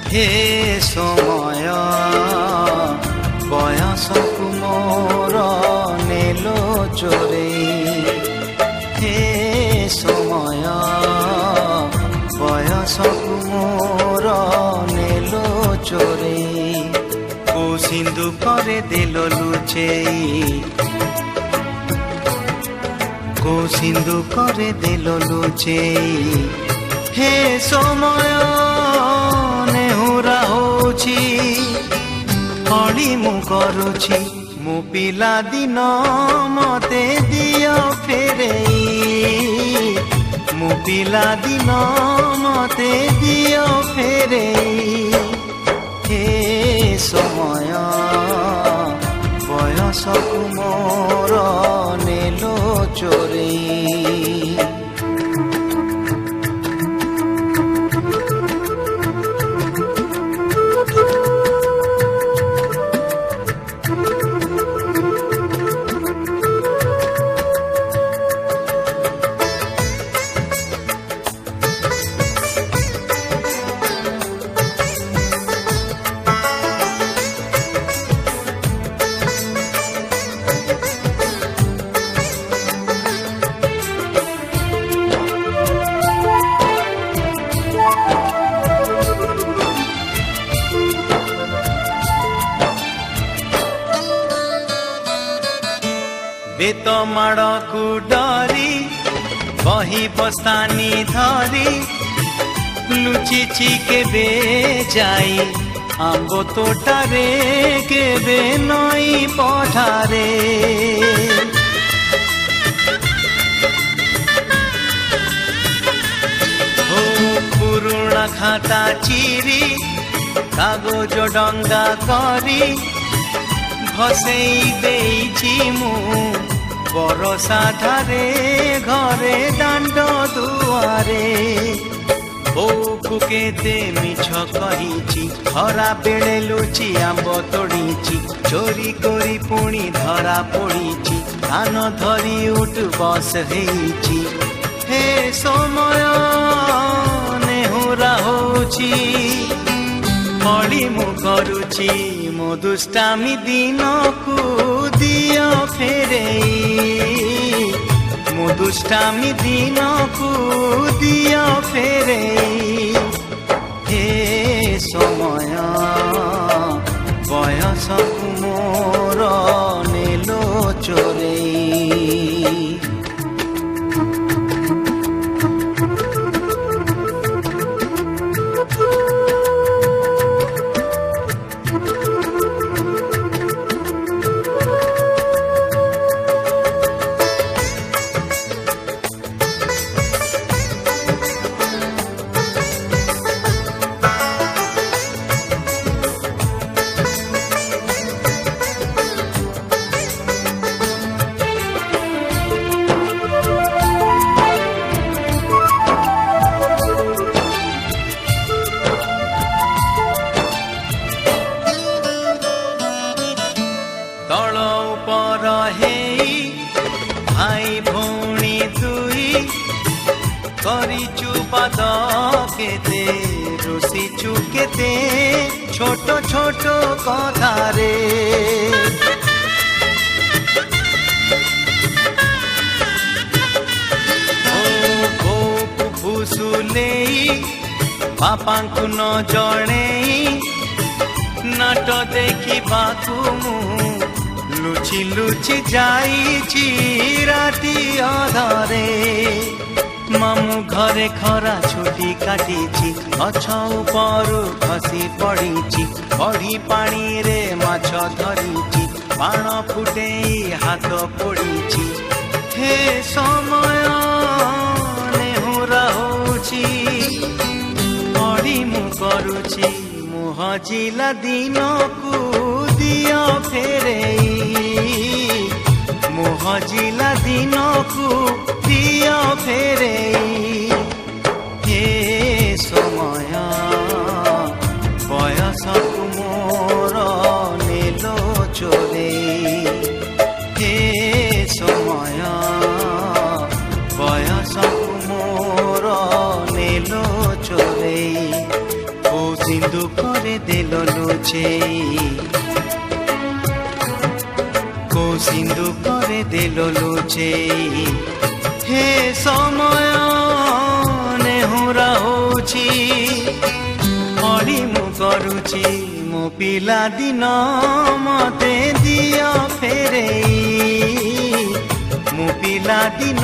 हे समय बयसकु मोर नेलो चोरे हे समय बयसकु मोर नेलो चोरे को सिंधु करे दिल लुचेई को सिंधु करे दिल लुचेई हे समय नेहुरा होछि हळी मु करुछि मु पिला दिन मते दियो फेरेई मु पिला दिन मते दियो फेरेई हे समय बयसकु मोर नेलो चोरेई बेत माड़कू डरी बही बस्तानी धरी लुचिची केबे जाई आंबो तोटारे केबे नई पठारे हो पुरुणा खाता चिरी कागज डंगा करी भसेई देइछि मु बरसा धारे घरे दांड दुआरे बोकु केते मिछ कहिछि खरा बेले लुचि आंब तोड़िछि चोरी करी पुणी धरा पड़िछि कान धरी उठ बस हेइछि हे समय नेहुरा होछि हळी मु करुछि मो दुष्टामी दिन को दियो फेरेई मो दुष्टामी दिन को दियो फेरेई हे समय बयसकु मोर नेलो चोरेई तल उपर हेई भाई भौणी दुई करिचु पाद केते रोसिचु केते छोट छोट कथारे ओ फुसुलेई बापांकु न जणेई नाट देखी बाकु मु लुचि लुचि जाइछि राति अधरे मामु घरे खरा छुटी काटिछि गछ उपरु खसी पड़िछि बढी पानी रे माछ धरिछि बाण फुटेई हाथ पोड़िछि हे समय नेहुरा होछि बढी मु करुछि हजिला दिन को दियो फेरेई मोहजिला दिन को दियो फेरेई हे समय बयसकु मोर नेलो चोरेई हे समय बयसकु मोर नेलो चोरेई ओ सिंधु ଦୁଃଖରେ ଦେଲ ଲୁଚେଇ କୋଉ ସିନ୍ଦୁକରେ ଦେଲ ଲୁଚେଇ ହେ ସମୟ ନେହୁରା ହଉଛି ଅଳି ମୁଁ କରୁଛି ମୋ ପିଲା ଦିନ ମତେ ଦିଅ ଫେରେଇ ମୋ ପିଲା ଦିନ